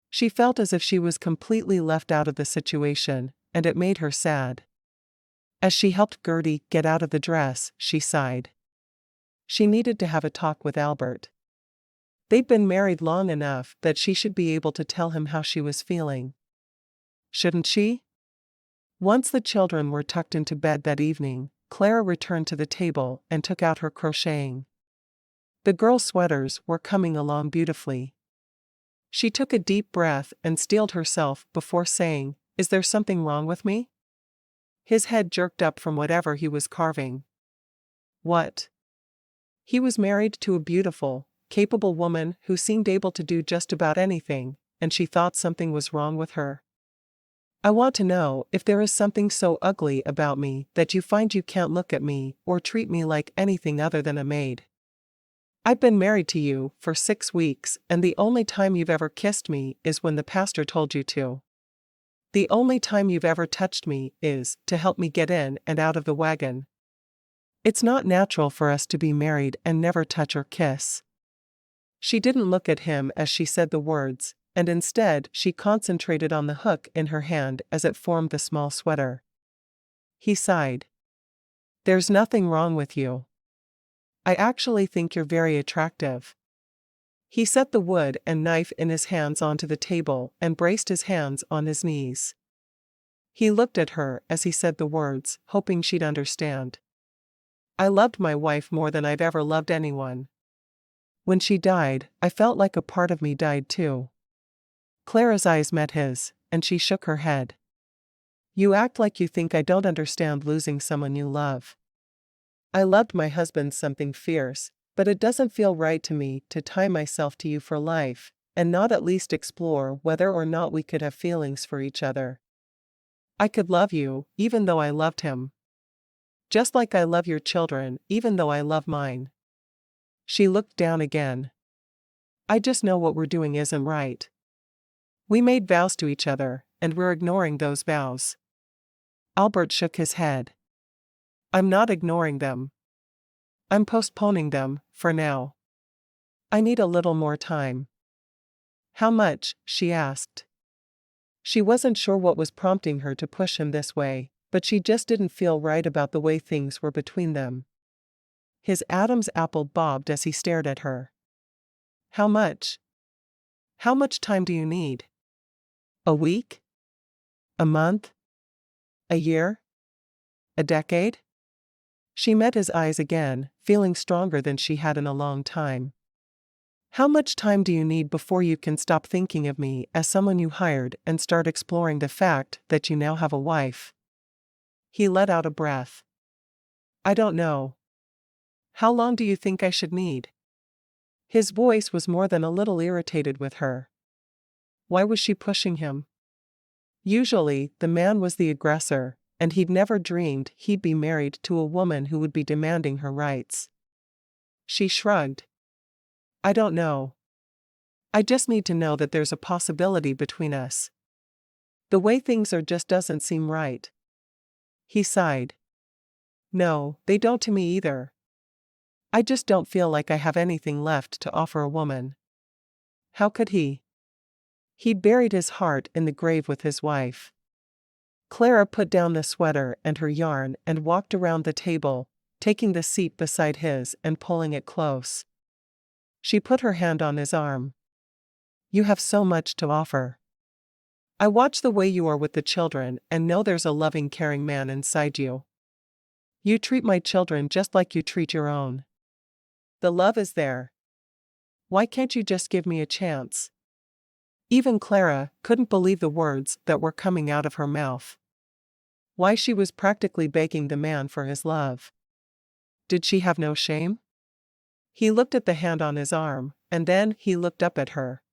She felt as if she was completely left out of the situation, and it made her sad. As she helped Gertie get out of the dress, she sighed. She needed to have a talk with Albert. They'd been married long enough that she should be able to tell him how she was feeling. Shouldn't she? Once the children were tucked into bed that evening, Clara returned to the table and took out her crocheting. The girls' sweaters were coming along beautifully. She took a deep breath and steeled herself before saying, "Is there something wrong with me?" His head jerked up from whatever he was carving. What? He was married to a beautiful, capable woman who seemed able to do just about anything, and she thought something was wrong with her. "I want to know if there is something so ugly about me that you find you can't look at me or treat me like anything other than a maid. I've been married to you for 6 weeks, and the only time you've ever kissed me is when the pastor told you to." The only time you've ever touched me is to help me get in and out of the wagon. It's not natural for us to be married and never touch or kiss." She didn't look at him as she said the words, and instead she concentrated on the hook in her hand as it formed the small sweater. He sighed. "There's nothing wrong with you. I actually think you're very attractive." He set the wood and knife in his hands onto the table and braced his hands on his knees. He looked at her as he said the words, hoping she'd understand. "I loved my wife more than I've ever loved anyone. When she died, I felt like a part of me died too." Clara's eyes met his, and she shook her head. "You act like you think I don't understand losing someone you love. I loved my husband something fierce, but it doesn't feel right to me to tie myself to you for life, and not at least explore whether or not we could have feelings for each other. I could love you, even though I loved him. Just like I love your children, even though I love mine." She looked down again. "I just know what we're doing isn't right. We made vows to each other, and we're ignoring those vows." Albert shook his head. "I'm not ignoring them. I'm postponing them, for now. I need a little more time." "How much?" she asked. She wasn't sure what was prompting her to push him this way, but she just didn't feel right about the way things were between them. His Adam's apple bobbed as he stared at her. "How much? How much time do you need? A week? A month? A year? A decade?" She met his eyes again, feeling stronger than she had in a long time. "How much time do you need before you can stop thinking of me as someone you hired and start exploring the fact that you now have a wife?" He let out a breath. "I don't know. How long do you think I should need?" His voice was more than a little irritated with her. Why was she pushing him? Usually, the man was the aggressor, and he'd never dreamed he'd be married to a woman who would be demanding her rights. She shrugged. "I don't know. I just need to know that there's a possibility between us. The way things are just doesn't seem right." He sighed. "No, they don't to me either. I just don't feel like I have anything left to offer a woman." How could he? He'd buried his heart in the grave with his wife. Clara put down the sweater and her yarn and walked around the table, taking the seat beside his and pulling it close. She put her hand on his arm. "You have so much to offer. I watch the way you are with the children and know there's a loving, caring man inside you. You treat my children just like you treat your own. The love is there. Why can't you just give me a chance?" Even Clara couldn't believe the words that were coming out of her mouth. Why she was practically begging the man for his love. Did she have no shame? He looked at the hand on his arm, and then he looked up at her.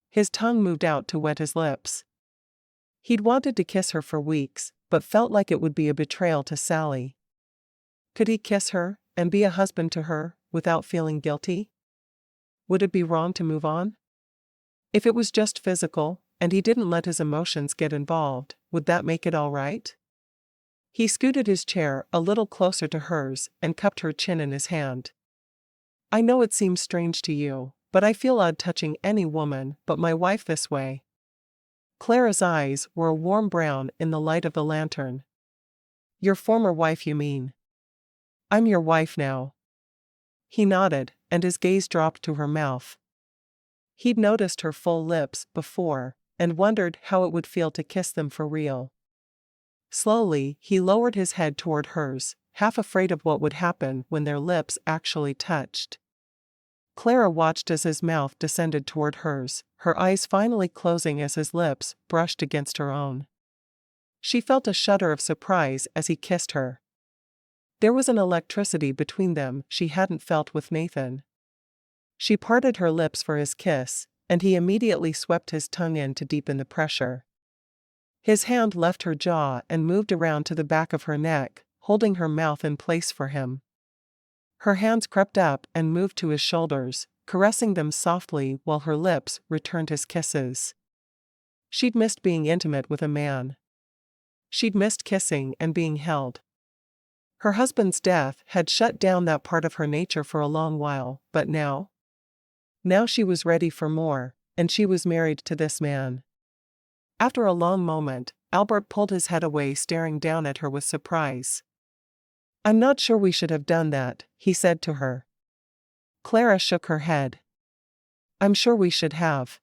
His tongue moved out to wet his lips. He'd wanted to kiss her for weeks, but felt like it would be a betrayal to Sally. Could he kiss her, and be a husband to her, without feeling guilty? Would it be wrong to move on? If it was just physical, and he didn't let his emotions get involved, would that make it all right? He scooted his chair a little closer to hers and cupped her chin in his hand. "I know it seems strange to you, but I feel odd touching any woman but my wife this way." Clara's eyes were a warm brown in the light of the lantern. "Your former wife, you mean?" "I'm your wife now." He nodded, and his gaze dropped to her mouth. He'd noticed her full lips before, and wondered how it would feel to kiss them for real. Slowly, he lowered his head toward hers, half afraid of what would happen when their lips actually touched. Clara watched as his mouth descended toward hers, her eyes finally closing as his lips brushed against her own. She felt a shudder of surprise as he kissed her. There was an electricity between them she hadn't felt with Nathan. She parted her lips for his kiss, and he immediately swept his tongue in to deepen the pressure. His hand left her jaw and moved around to the back of her neck, holding her mouth in place for him. Her hands crept up and moved to his shoulders, caressing them softly while her lips returned his kisses. She'd missed being intimate with a man. She'd missed kissing and being held. Her husband's death had shut down that part of her nature for a long while, but now? Now she was ready for more, and she was married to this man. After a long moment, Albert pulled his head away, staring down at her with surprise. "I'm not sure we should have done that," he said to her. Clara shook her head. "I'm sure we should have.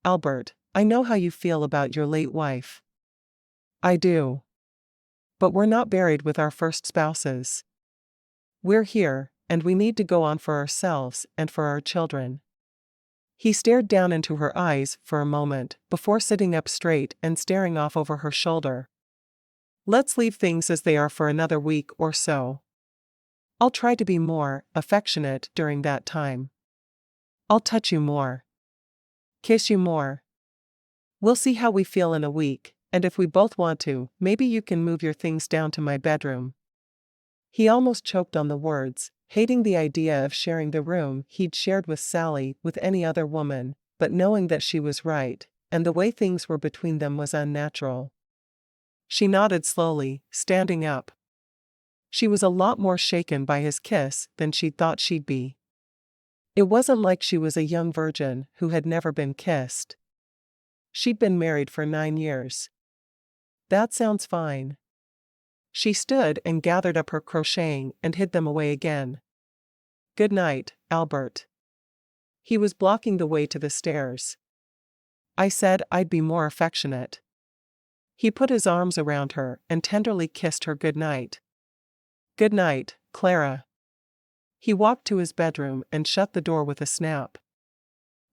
Albert, I know how you feel about your late wife." "I do. But we're not buried with our first spouses. We're here, and we need to go on for ourselves and for our children." He stared down into her eyes for a moment before sitting up straight and staring off over her shoulder. "Let's leave things as they are for another week or so. I'll try to be more affectionate during that time. I'll touch you more. Kiss you more. We'll see how we feel in a week, and if we both want to, maybe you can move your things down to my bedroom." He almost choked on the words, hating the idea of sharing the room he'd shared with Sally with any other woman, but knowing that she was right, and the way things were between them was unnatural. She nodded slowly, standing up. She was a lot more shaken by his kiss than she'd thought she'd be. It wasn't like she was a young virgin who had never been kissed. She'd been married for 9 years. "That sounds fine." She stood and gathered up her crocheting and hid them away again. "Good night, Albert." He was blocking the way to the stairs. "I said I'd be more affectionate." He put his arms around her and tenderly kissed her good night. "Good night, Clara." He walked to his bedroom and shut the door with a snap.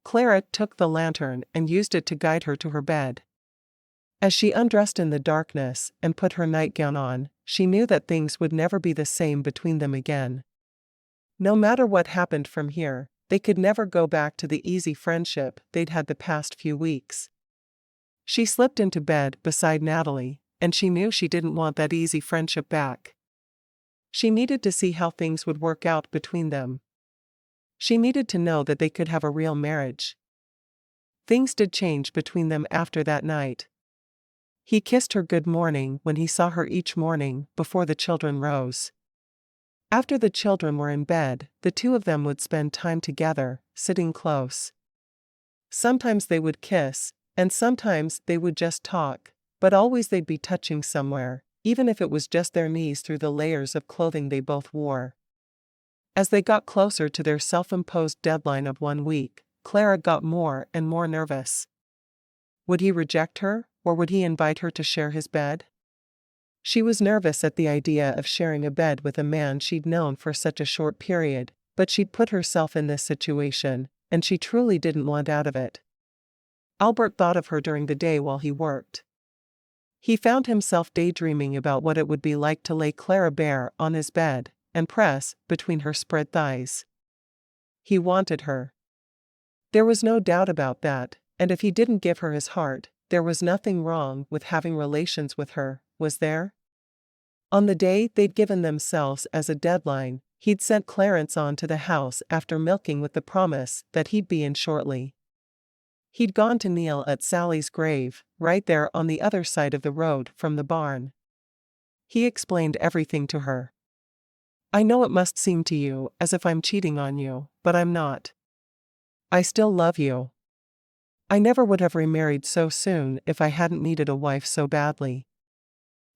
Clara took the lantern and used it to guide her to her bed. As she undressed in the darkness and put her nightgown on, she knew that things would never be the same between them again. No matter what happened from here, they could never go back to the easy friendship they'd had the past few weeks. She slipped into bed beside Natalie, and she knew she didn't want that easy friendship back. She needed to see how things would work out between them. She needed to know that they could have a real marriage. Things did change between them after that night. He kissed her good morning when he saw her each morning before the children rose. After the children were in bed, the two of them would spend time together, sitting close. Sometimes they would kiss, and sometimes they would just talk, but always they'd be touching somewhere, even if it was just their knees through the layers of clothing they both wore. As they got closer to their self-imposed deadline of 1 week, Clara got more and more nervous. Would he reject her, or would he invite her to share his bed? She was nervous at the idea of sharing a bed with a man she'd known for such a short period, but she'd put herself in this situation, and she truly didn't want out of it. Albert thought of her during the day while he worked. He found himself daydreaming about what it would be like to lay Clara bare on his bed and press between her spread thighs. He wanted her. There was no doubt about that, and if he didn't give her his heart, there was nothing wrong with having relations with her, was there? On the day they'd given themselves as a deadline, he'd sent Clarence on to the house after milking with the promise that he'd be in shortly. He'd gone to kneel at Sally's grave, right there on the other side of the road from the barn. He explained everything to her. "I know it must seem to you as if I'm cheating on you, but I'm not. I still love you. I never would have remarried so soon if I hadn't needed a wife so badly.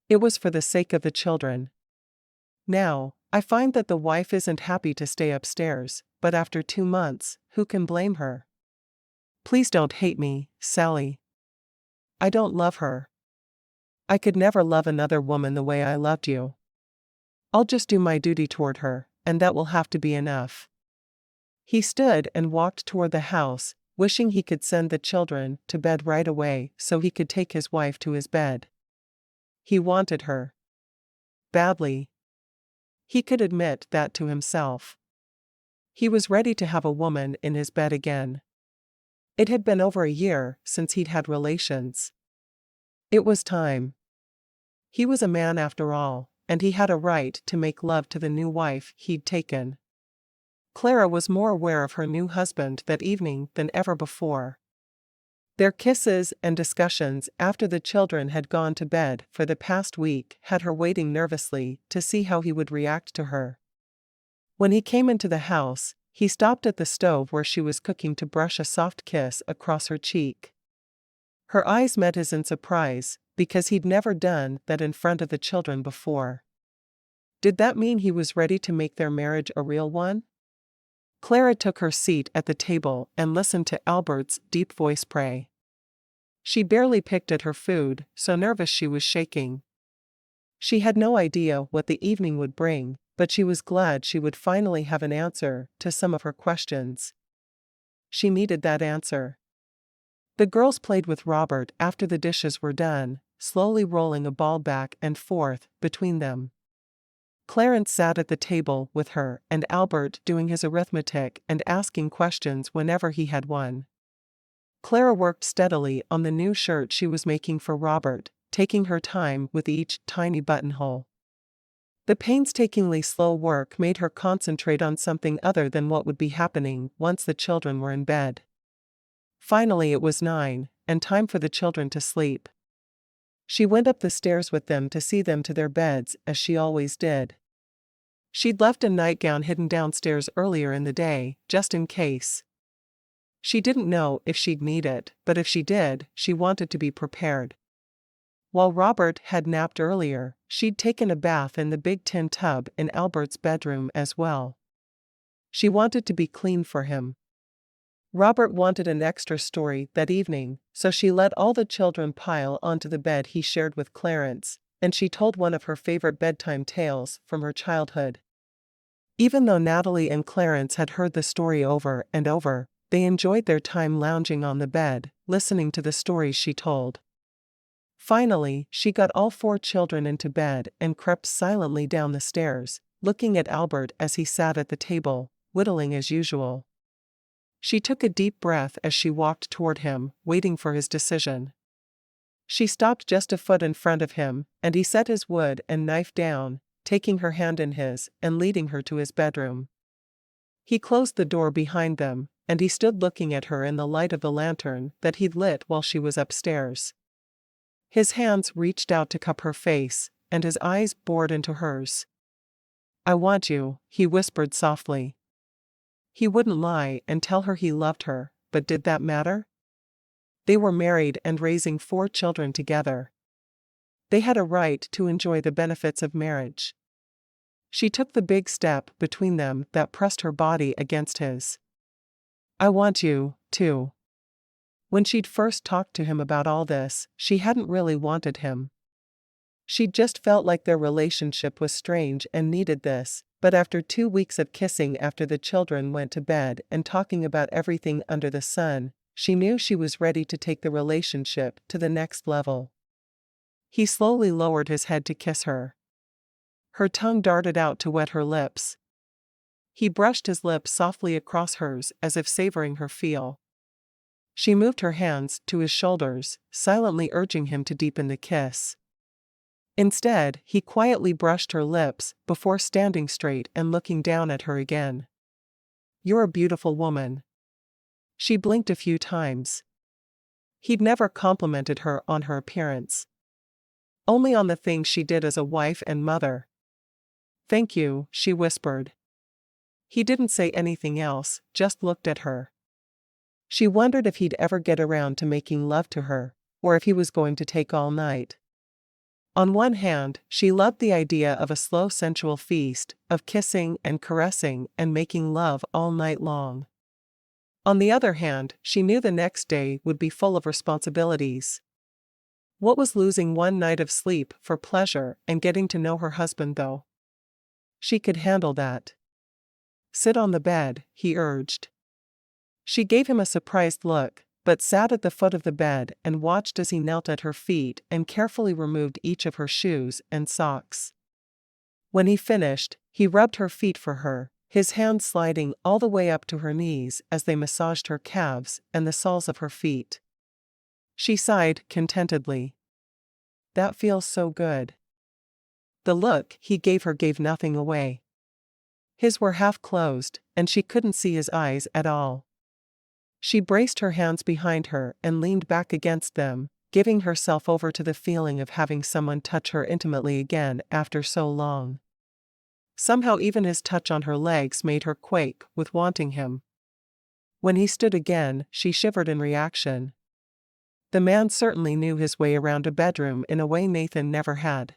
It was for the sake of the children. Now, I find that the wife isn't happy to stay upstairs, but after 2 months, who can blame her? Please don't hate me, Sally. I don't love her. I could never love another woman the way I loved you. I'll just do my duty toward her, and that will have to be enough." He stood and walked toward the house, wishing he could send the children to bed right away so he could take his wife to his bed. He wanted her. Badly. He could admit that to himself. He was ready to have a woman in his bed again. It had been over a year since he'd had relations. It was time. He was a man after all, and he had a right to make love to the new wife he'd taken. Clara was more aware of her new husband that evening than ever before. Their kisses and discussions after the children had gone to bed for the past week had her waiting nervously to see how he would react to her. When he came into the house, he stopped at the stove where she was cooking to brush a soft kiss across her cheek. Her eyes met his in surprise, because he'd never done that in front of the children before. Did that mean he was ready to make their marriage a real one? Clara took her seat at the table and listened to Albert's deep voice pray. She barely picked at her food, so nervous she was shaking. She had no idea what the evening would bring, but she was glad she would finally have an answer to some of her questions. She needed that answer. The girls played with Robert after the dishes were done, slowly rolling a ball back and forth between them. Clarence sat at the table with her and Albert doing his arithmetic and asking questions whenever he had one. Clara worked steadily on the new shirt she was making for Robert, taking her time with each tiny buttonhole. The painstakingly slow work made her concentrate on something other than what would be happening once the children were in bed. Finally it was 9, and time for the children to sleep. She went up the stairs with them to see them to their beds, as she always did. She'd left a nightgown hidden downstairs earlier in the day, just in case. She didn't know if she'd need it, but if she did, she wanted to be prepared. While Robert had napped earlier, she'd taken a bath in the big tin tub in Albert's bedroom as well. She wanted to be clean for him. Robert wanted an extra story that evening, so she let all the children pile onto the bed he shared with Clarence, and she told one of her favorite bedtime tales from her childhood. Even though Natalie and Clarence had heard the story over and over, they enjoyed their time lounging on the bed, listening to the stories she told. Finally, she got all 4 children into bed and crept silently down the stairs, looking at Albert as he sat at the table, whittling as usual. She took a deep breath as she walked toward him, waiting for his decision. She stopped just a foot in front of him, and he set his wood and knife down, taking her hand in his and leading her to his bedroom. He closed the door behind them, and he stood looking at her in the light of the lantern that he'd lit while she was upstairs. His hands reached out to cup her face, and his eyes bored into hers. "I want you," he whispered softly. He wouldn't lie and tell her he loved her, but did that matter? They were married and raising 4 children together. They had a right to enjoy the benefits of marriage. She took the big step between them that pressed her body against his. "I want you, too." When she'd first talked to him about all this, she hadn't really wanted him. She'd just felt like their relationship was strange and needed this, but after 2 weeks of kissing after the children went to bed and talking about everything under the sun, she knew she was ready to take the relationship to the next level. He slowly lowered his head to kiss her. Her tongue darted out to wet her lips. He brushed his lips softly across hers as if savoring her feel. She moved her hands to his shoulders, silently urging him to deepen the kiss. Instead, he quietly brushed her lips before standing straight and looking down at her again. "You're a beautiful woman." She blinked a few times. He'd never complimented her on her appearance. Only on the things she did as a wife and mother. "Thank you," she whispered. He didn't say anything else, just looked at her. She wondered if he'd ever get around to making love to her, or if he was going to take all night. On one hand, she loved the idea of a slow sensual feast, of kissing and caressing and making love all night long. On the other hand, she knew the next day would be full of responsibilities. What was losing one night of sleep for pleasure and getting to know her husband though? She could handle that. "Sit on the bed," he urged. She gave him a surprised look, but sat at the foot of the bed and watched as he knelt at her feet and carefully removed each of her shoes and socks. When he finished, he rubbed her feet for her, his hands sliding all the way up to her knees as they massaged her calves and the soles of her feet. She sighed contentedly. "That feels so good." The look he gave her gave nothing away. His were half closed, and she couldn't see his eyes at all. She braced her hands behind her and leaned back against them, giving herself over to the feeling of having someone touch her intimately again after so long. Somehow even his touch on her legs made her quake with wanting him. When he stood again, she shivered in reaction. The man certainly knew his way around a bedroom in a way Nathan never had.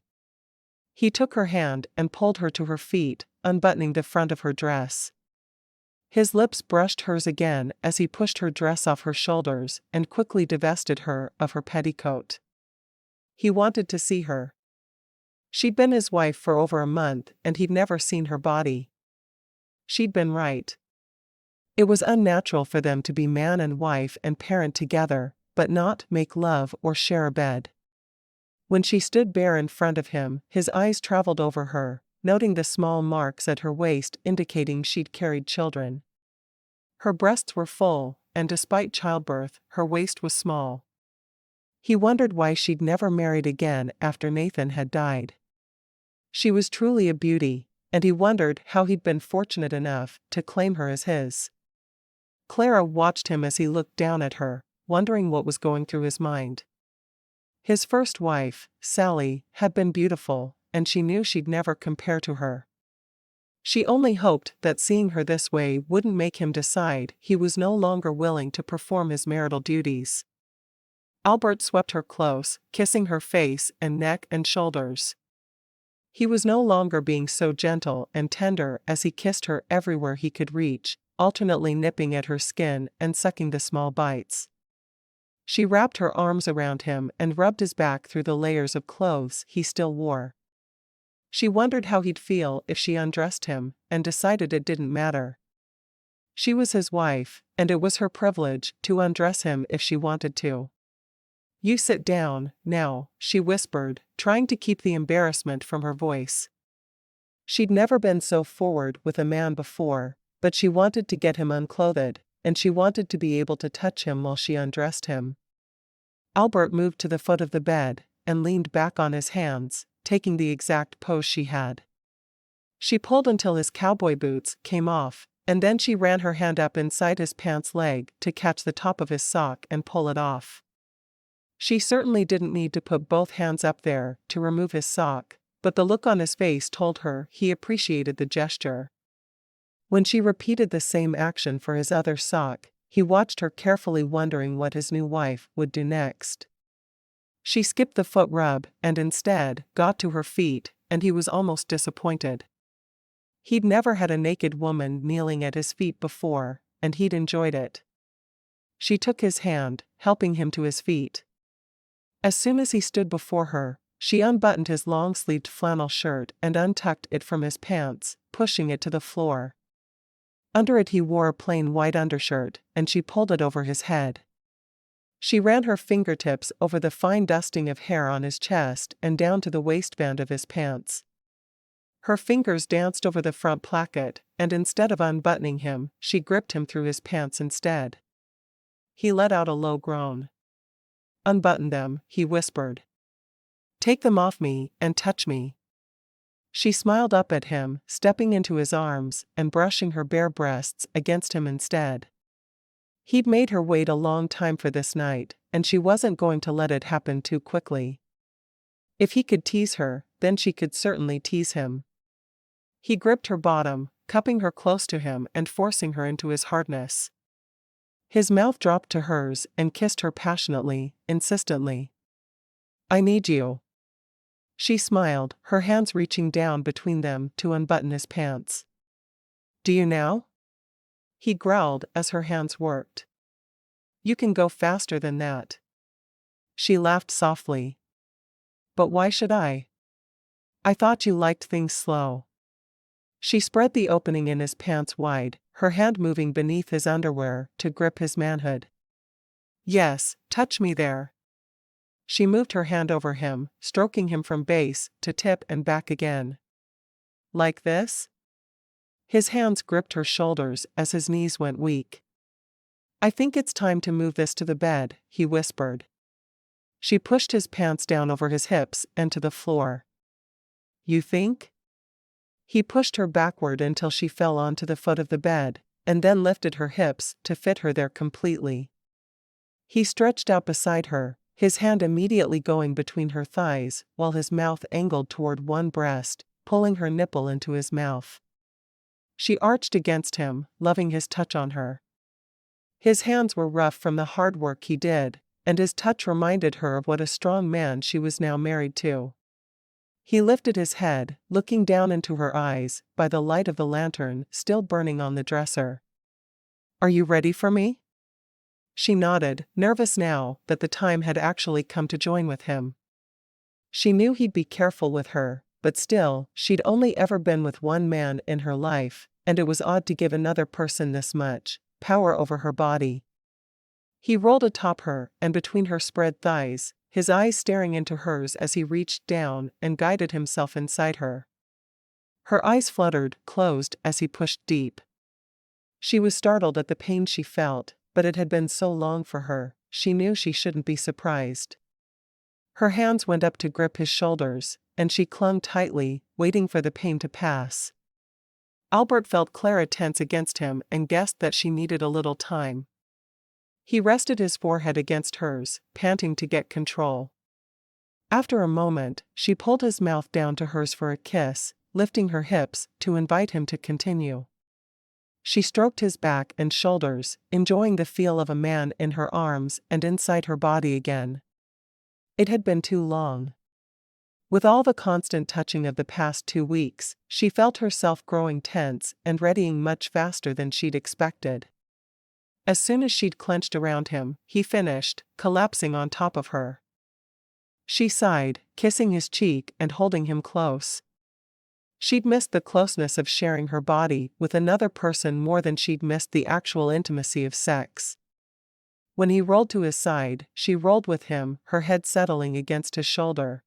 He took her hand and pulled her to her feet, unbuttoning the front of her dress. His lips brushed hers again as he pushed her dress off her shoulders and quickly divested her of her petticoat. He wanted to see her. She'd been his wife for over a month and he'd never seen her body. She'd been right. It was unnatural for them to be man and wife and parent together, but not make love or share a bed. When she stood bare in front of him, his eyes traveled over her, noting the small marks at her waist indicating she'd carried children. Her breasts were full, and despite childbirth, her waist was small. He wondered why she'd never married again after Nathan had died. She was truly a beauty, and he wondered how he'd been fortunate enough to claim her as his. Clara watched him as he looked down at her, wondering what was going through his mind. His first wife, Sally, had been beautiful, and she knew she'd never compare to her. She only hoped that seeing her this way wouldn't make him decide he was no longer willing to perform his marital duties. Albert swept her close, kissing her face and neck and shoulders. He was no longer being so gentle and tender as he kissed her everywhere he could reach, alternately nipping at her skin and sucking the small bites. She wrapped her arms around him and rubbed his back through the layers of clothes he still wore. She wondered how he'd feel if she undressed him, and decided it didn't matter. She was his wife, and it was her privilege to undress him if she wanted to. "You sit down, now," she whispered, trying to keep the embarrassment from her voice. She'd never been so forward with a man before, but she wanted to get him unclothed, and she wanted to be able to touch him while she undressed him. Albert moved to the foot of the bed, and leaned back on his hands, taking the exact pose she had. She pulled until his cowboy boots came off, and then she ran her hand up inside his pants leg to catch the top of his sock and pull it off. She certainly didn't need to put both hands up there to remove his sock, but the look on his face told her he appreciated the gesture. When she repeated the same action for his other sock, he watched her carefully, wondering what his new wife would do next. She skipped the foot rub and instead got to her feet, and he was almost disappointed. He'd never had a naked woman kneeling at his feet before, and he'd enjoyed it. She took his hand, helping him to his feet. As soon as he stood before her, she unbuttoned his long-sleeved flannel shirt and untucked it from his pants, pushing it to the floor. Under it he wore a plain white undershirt, and she pulled it over his head. She ran her fingertips over the fine dusting of hair on his chest and down to the waistband of his pants. Her fingers danced over the front placket, and instead of unbuttoning him, she gripped him through his pants instead. He let out a low groan. "Unbutton them," he whispered. "Take them off me, and touch me." She smiled up at him, stepping into his arms and brushing her bare breasts against him instead. He'd made her wait a long time for this night, and she wasn't going to let it happen too quickly. If he could tease her, then she could certainly tease him. He gripped her bottom, cupping her close to him and forcing her into his hardness. His mouth dropped to hers and kissed her passionately, insistently. "I need you." She smiled, her hands reaching down between them to unbutton his pants. "Do you now?" he growled as her hands worked. "You can go faster than that." She laughed softly. "But why should I? I thought you liked things slow." She spread the opening in his pants wide, her hand moving beneath his underwear to grip his manhood. "Yes, touch me there." She moved her hand over him, stroking him from base to tip and back again. "Like this?" His hands gripped her shoulders as his knees went weak. "I think it's time to move this to the bed," he whispered. She pushed his pants down over his hips and to the floor. "You think?" He pushed her backward until she fell onto the foot of the bed, and then lifted her hips to fit her there completely. He stretched out beside her, his hand immediately going between her thighs while his mouth angled toward one breast, pulling her nipple into his mouth. She arched against him, loving his touch on her. His hands were rough from the hard work he did, and his touch reminded her of what a strong man she was now married to. He lifted his head, looking down into her eyes, by the light of the lantern still burning on the dresser. "Are you ready for me?" She nodded, nervous now that the time had actually come to join with him. She knew he'd be careful with her, but still, she'd only ever been with one man in her life, and it was odd to give another person this much power over her body. He rolled atop her and between her spread thighs, his eyes staring into hers as he reached down and guided himself inside her. Her eyes fluttered, closed as he pushed deep. She was startled at the pain she felt, but it had been so long for her, she knew she shouldn't be surprised. Her hands went up to grip his shoulders, and she clung tightly, waiting for the pain to pass. Albert felt Clara tense against him and guessed that she needed a little time. He rested his forehead against hers, panting to get control. After a moment, she pulled his mouth down to hers for a kiss, lifting her hips to invite him to continue. She stroked his back and shoulders, enjoying the feel of a man in her arms and inside her body again. It had been too long. With all the constant touching of the past 2 weeks, she felt herself growing tense and readying much faster than she'd expected. As soon as she'd clenched around him, he finished, collapsing on top of her. She sighed, kissing his cheek and holding him close. She'd missed the closeness of sharing her body with another person more than she'd missed the actual intimacy of sex. When he rolled to his side, she rolled with him, her head settling against his shoulder.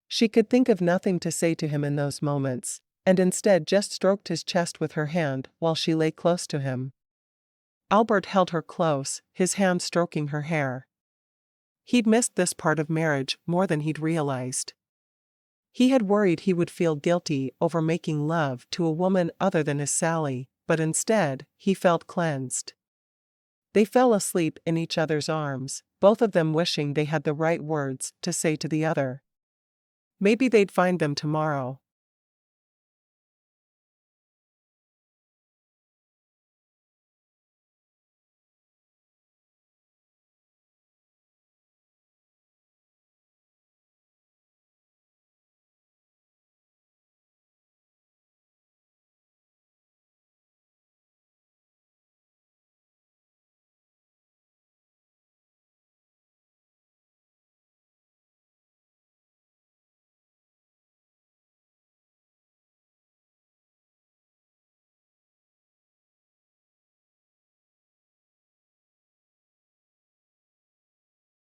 She could think of nothing to say to him in those moments, and instead just stroked his chest with her hand while she lay close to him. Albert held her close, his hand stroking her hair. He'd missed this part of marriage more than he'd realized. He had worried he would feel guilty over making love to a woman other than his Sally, but instead, he felt cleansed. They fell asleep in each other's arms, both of them wishing they had the right words to say to the other. Maybe they'd find them tomorrow,